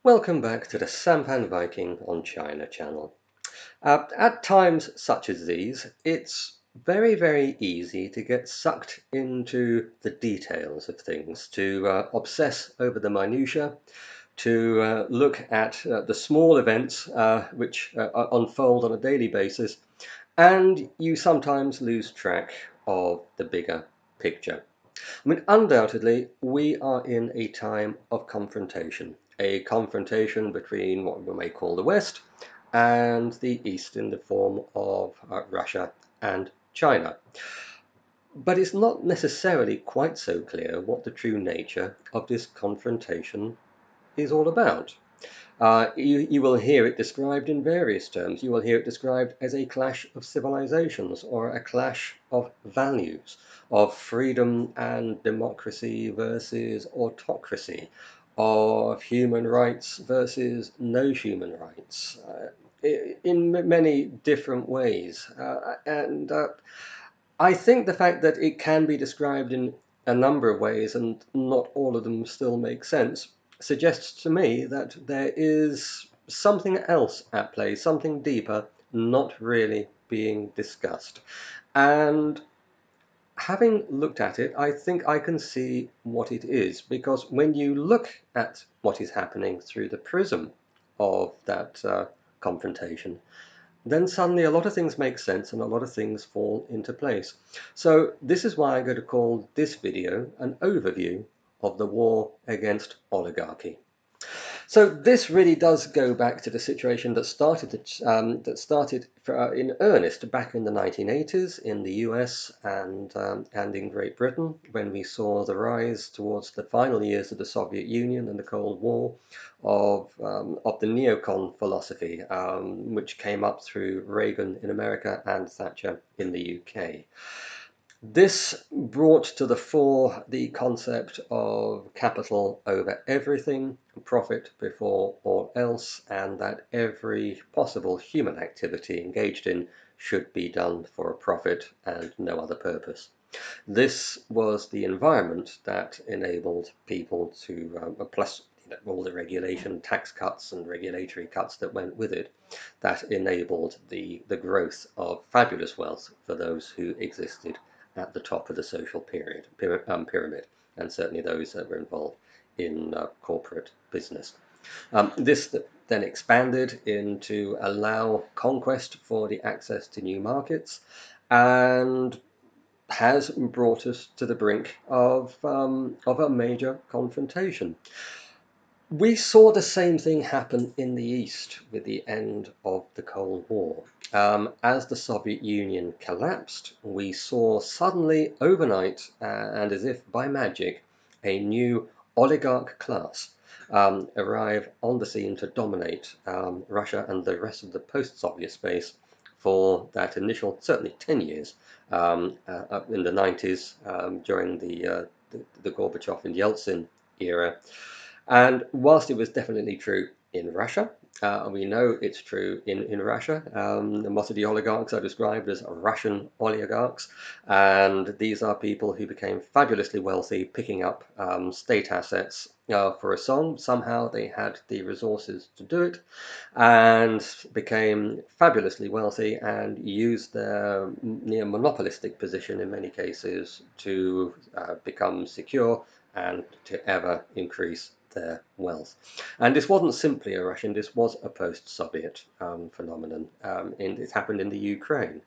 Welcome back to the SampanViking on China channel. At times such as these, it's very easy to get sucked into the details of things, to obsess over the minutiae, to look at the small events which unfold on a daily basis, and you sometimes lose track of the bigger picture. I mean, undoubtedly, we are in a time of confrontation, a confrontation between what we may call the West and the East in the form of Russia and China. But it's not necessarily quite so clear what the true nature of this confrontation is all about. You will hear it described in various terms. You will hear it described as a clash of civilizations or a clash of values, of freedom and democracy versus autocracy, of human rights versus no human rights, in many different ways. And I think the fact that it can be described in a number of ways and not all of them still make sense suggests to me that there is something else at play, something deeper, not really being discussed. And having looked at it, I think I can see what it is, because when you look at what is happening through the prism of that confrontation, then suddenly a lot of things make sense and a lot of things fall into place. So this is why I'm going to call this video an overview of the war against oligarchy. So this really does go back to the situation that started in earnest back in the 1980s in the US and in Great Britain, when we saw the rise towards the final years of the Soviet Union and the Cold War of the neocon philosophy, which came up through Reagan in America and Thatcher in the UK. This brought to the fore the concept of capital over everything, profit before all else, and that every possible human activity engaged in should be done for a profit and no other purpose. This was the environment that enabled people to, plus all the regulation, tax cuts and regulatory cuts that went with it, that enabled the growth of fabulous wealth for those who existed at the top of the social pyramid, and certainly those that were involved in corporate business. This then expanded into allow conquest for the access to new markets, and has brought us to the brink of a major confrontation. We saw the same thing happen in the East with the end of the Cold War. As the Soviet Union collapsed, we saw suddenly, overnight, and as if by magic, a new oligarch class arrive on the scene to dominate Russia and the rest of the post-Soviet space for that initial, certainly 10 years, in the 90s, during the Gorbachev and Yeltsin era. And whilst it was definitely true in Russia, we know it's true in Russia. Most of the oligarchs are described as Russian oligarchs, and these are people who became fabulously wealthy, picking up state assets for a song. Somehow they had the resources to do it, and became fabulously wealthy and used their near monopolistic position in many cases to become secure and to ever increase their wealth. And this wasn't simply a Russian, this was a post-Soviet phenomenon. It happened in the Ukraine.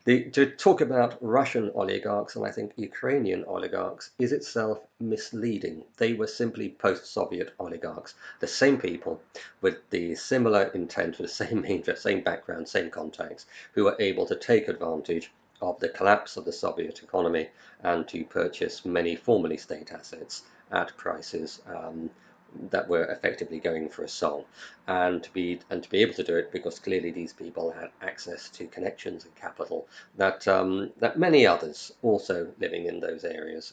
To talk about Russian oligarchs, and I think Ukrainian oligarchs, is itself misleading. They were simply post-Soviet oligarchs, the same people with the similar intent, with the same interest, same background, same contacts, who were able to take advantage of the collapse of the Soviet economy and to purchase many formerly state assets at prices that were effectively going for a song, and to be able to do it because clearly these people had access to connections and capital that that many others also living in those areas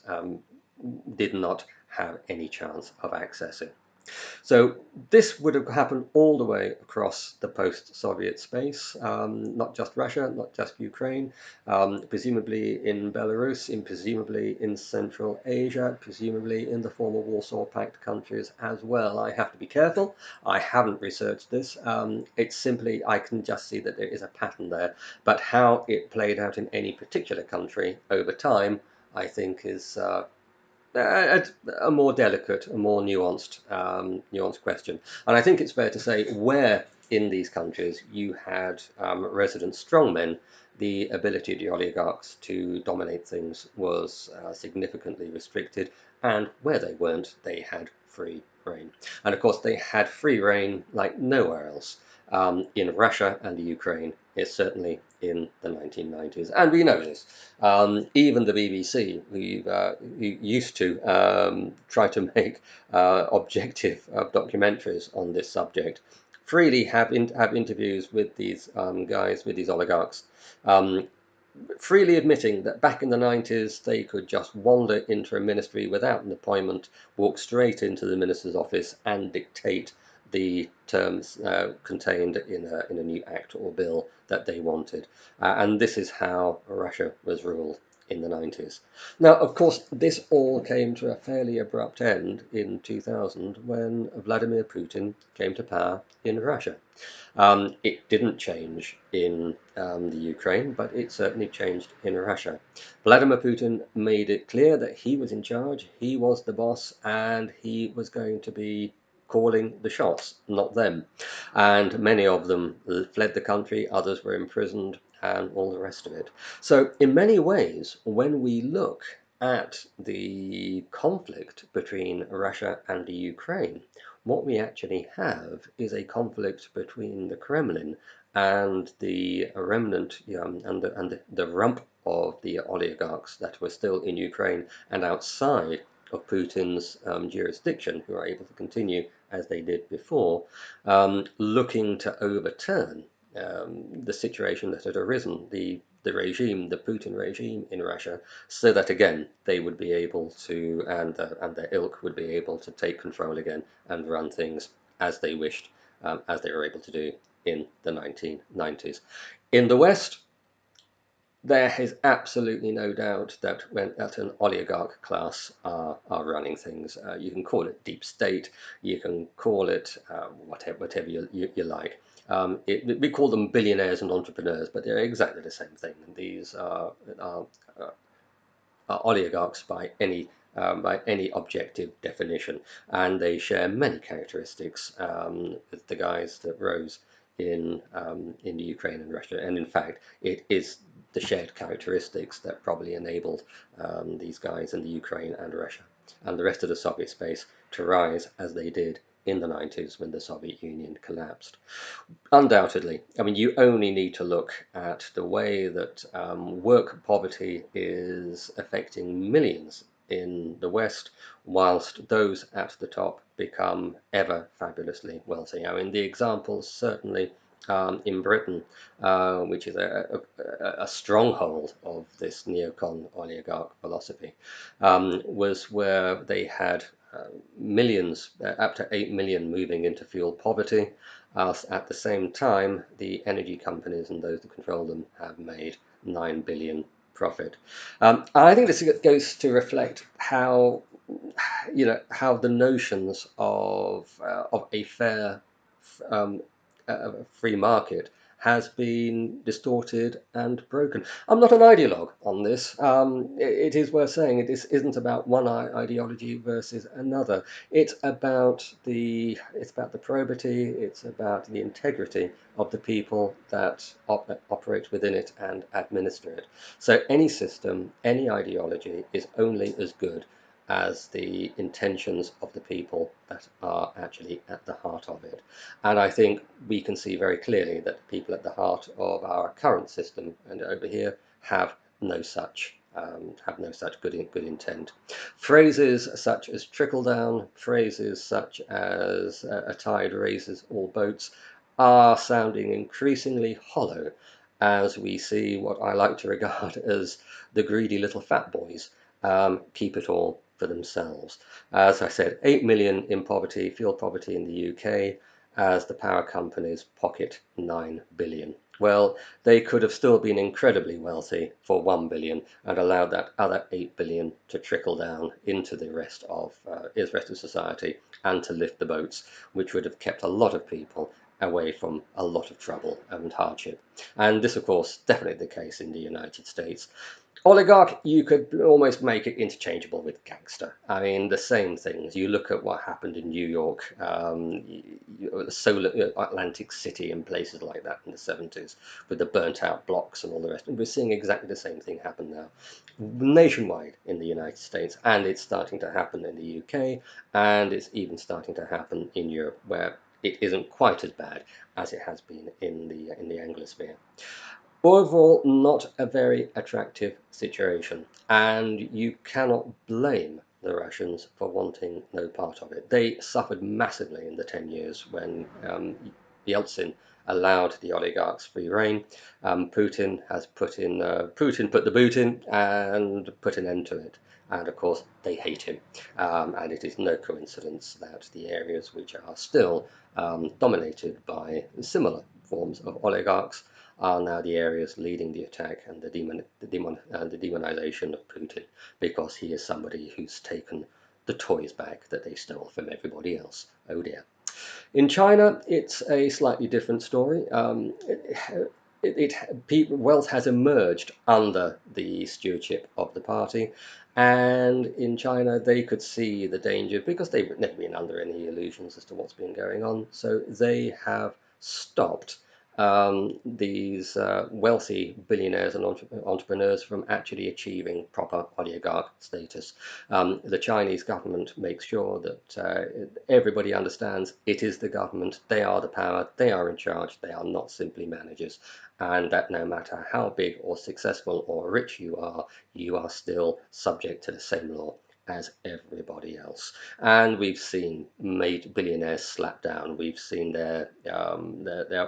did not have any chance of accessing. So this would have happened all the way across the post-Soviet space, not just Russia, not just Ukraine, presumably in Belarus, presumably in Central Asia, presumably in the former Warsaw Pact countries as well. I have to be careful. I haven't researched this. It's simply, I can just see that there is a pattern there. But how it played out in any particular country over time, I think, is a more delicate, a more nuanced question. And I think it's fair to say where in these countries you had resident strongmen, the ability of the oligarchs to dominate things was significantly restricted, and where they weren't, they had free reign. And of course, they had free reign like nowhere else. In Russia and the Ukraine, is certainly in the 1990s, and we know this. Even the BBC, who used to try to make objective documentaries on this subject, freely have interviews with these guys, with these oligarchs, um, freely admitting that back in the 90s they could just wander into a ministry without an appointment, walk straight into the minister's office and dictate the terms contained in a new act or bill that they wanted. And this is how Russia was ruled in the 90s. Now, of course, this all came to a fairly abrupt end in 2000 when Vladimir Putin came to power in Russia. It didn't change in the Ukraine, but it certainly changed in Russia. Vladimir Putin made it clear that he was in charge, he was the boss, and he was going to be calling the shots, not them. And many of them fled the country, others were imprisoned, and all the rest of it. So, in many ways, when we look at the conflict between Russia and the Ukraine, what we actually have is a conflict between the Kremlin and the remnant and the rump of the oligarchs that were still in Ukraine and outside of Putin's jurisdiction, who are able to continue as they did before, looking to overturn the situation that had arisen, the regime, the Putin regime in Russia, so that again they would be able to, and their ilk would be able to take control again and run things as they wished, as they were able to do in the 1990s. In the West, there is absolutely no doubt that that an oligarch class are running things. You can call it deep state, you can call it whatever you like. We call them billionaires and entrepreneurs, but they're exactly the same thing. These are oligarchs by any objective definition, and they share many characteristics with the guys that rose in the Ukraine and Russia. And in fact, it is the shared characteristics that probably enabled these guys in the Ukraine and Russia and the rest of the Soviet space to rise as they did in the 90s when the Soviet Union collapsed. Undoubtedly. I mean, you only need to look at the way that work poverty is affecting millions in the West, whilst those at the top become ever fabulously wealthy. I mean, the examples certainly in Britain, which is a stronghold of this neocon oligarch philosophy, was where they had millions, up to 8 million moving into fuel poverty. At the same time, the energy companies and those that control them have made 9 billion profit. I think this goes to reflect how, how the notions of a fair um, free market has been distorted and broken. I'm not an ideologue on this. It is worth saying this isn't about one ideology versus another. It's about the probity. It's about the integrity of the people that operate within it and administer it. So any system, any ideology is only as good as the intentions of the people that are actually at the heart of it. And I think we can see very clearly that the people at the heart of our current system and over here have no such good intent. Phrases such as trickle down, phrases such as a tide raises all boats, are sounding increasingly hollow as we see what I like to regard as the greedy little fat boys keep it all for themselves. As I said, 8 million in poverty, fuel poverty in the UK, as the power companies pocket 9 billion. Well, they could have still been incredibly wealthy for 1 billion and allowed that other 8 billion to trickle down into the rest of society and to lift the boats, which would have kept a lot of people away from a lot of trouble and hardship. And this, of course, definitely the case in the United States. Oligarch, you could almost make it interchangeable with gangster. I mean, the same things. You look at what happened in New York, Atlantic City, and places like that in the 70s, with the burnt out blocks and all the rest. And we're seeing exactly the same thing happen now, nationwide in the United States, and it's starting to happen in the UK, and it's even starting to happen in Europe, where it isn't quite as bad as it has been in the Anglosphere. Overall, not a very attractive situation, and you cannot blame the Russians for wanting no part of it. They suffered massively in the 10 years when Yeltsin allowed the oligarchs free rein. Putin put the boot in and put an end to it. And of course, they hate him. And it is no coincidence that the areas which are still dominated by similar forms of oligarchs are now the areas leading the attack and the demonization of Putin, because he is somebody who's taken the toys back that they stole from everybody else. Oh dear. In China, it's a slightly different story. Wealth has emerged under the stewardship of the party, and in China they could see the danger because they've never been under any illusions as to what's been going on. So they have stopped these wealthy billionaires and entrepreneurs from actually achieving proper oligarch status. The Chinese government makes sure that everybody understands it is the government, they are the power, they are in charge, they are not simply managers, and that no matter how big or successful or rich you are still subject to the same law as everybody else. And we've seen made billionaires slapped down. We've seen their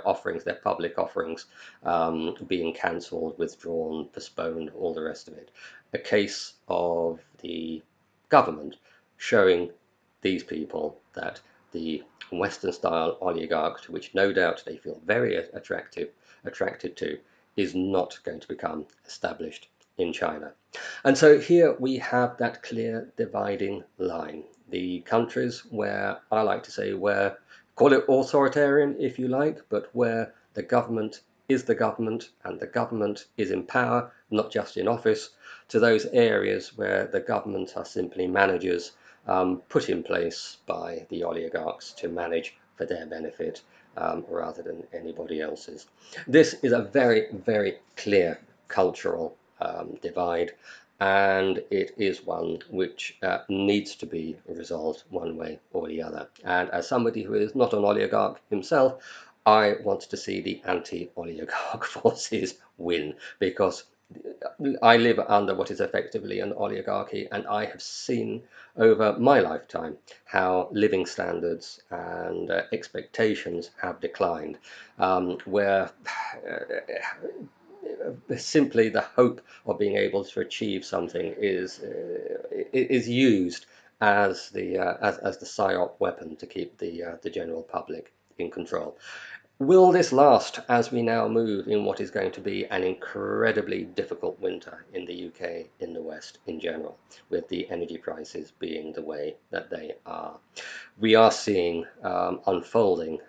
offerings, their public offerings, being cancelled, withdrawn, postponed, all the rest of it. A case of the government showing these people that the Western style oligarch, to which no doubt they feel very attracted to, is not going to become established in China. And so here we have that clear dividing line. The countries where, I like to say, where, call it authoritarian if you like, but where the government is the government and the government is in power, not just in office, to those areas where the government are simply managers put in place by the oligarchs to manage for their benefit rather than anybody else's. This is a very, very clear cultural divide, and it is one which needs to be resolved one way or the other. And as somebody who is not an oligarch himself, I want to see the anti-oligarch forces win, because I live under what is effectively an oligarchy, and I have seen over my lifetime how living standards and expectations have declined, where simply the hope of being able to achieve something is used as the psyop weapon to keep the general public in control. Will this last as we now move in what is going to be an incredibly difficult winter in the UK, in the West in general, with the energy prices being the way that they are? We are seeing unfolding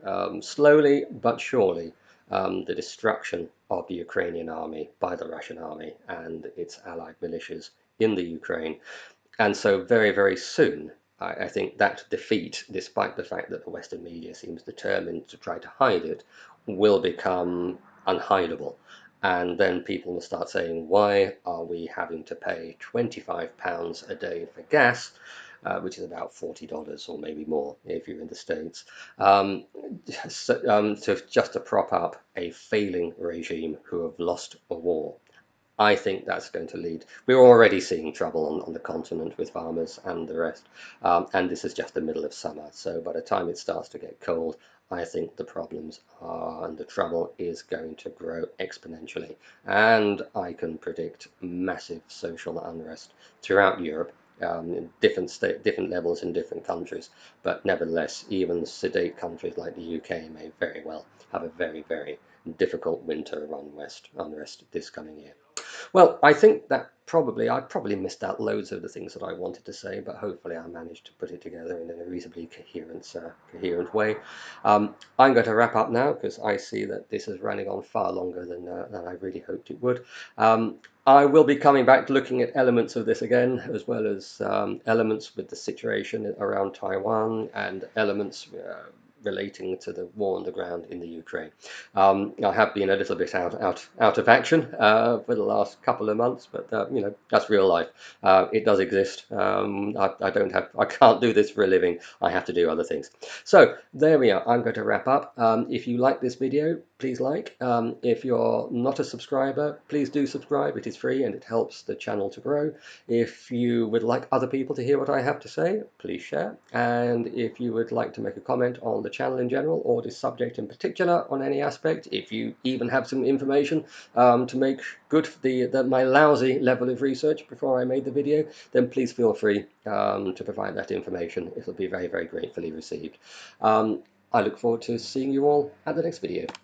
slowly but surely the destruction of the Ukrainian army by the Russian army and its allied militias in the Ukraine. And so very, very soon, I think that defeat, despite the fact that the Western media seems determined to try to hide it, will become unhideable. And then people will start saying, why are we having to pay £25 a day for gas, which is about $40 or maybe more if you're in the States, just to prop up a failing regime who have lost a war? I think that's going to lead. We're already seeing trouble on the continent with farmers and the rest, and this is just the middle of summer. So by the time it starts to get cold, I think the problems are and the trouble is going to grow exponentially. And I can predict massive social unrest throughout Europe in different levels in different countries, but nevertheless, even sedate countries like the UK may very well have a very difficult winter unrest this coming year. Well, I think that I probably missed out loads of the things that I wanted to say, but hopefully I managed to put it together in a reasonably coherent way. I'm going to wrap up now because I see that this is running on far longer than I really hoped it would. I will be coming back to looking at elements of this again, as well as elements with the situation around Taiwan and elements relating to the war on the ground in the Ukraine. I have been a little bit out of action for the last couple of months, but that's real life. It does exist. I can't do this for a living. I have to do other things. So there we are. I'm going to wrap up. If you like this video, please like. If you're not a subscriber, please do subscribe. It is free and it helps the channel to grow. If you would like other people to hear what I have to say, please share. And if you would like to make a comment on the channel in general or this subject in particular on any aspect, if you even have some information to make good my lousy level of research before I made the video, then please feel free to provide that information. It'll be very gratefully received. I look forward to seeing you all at the next video.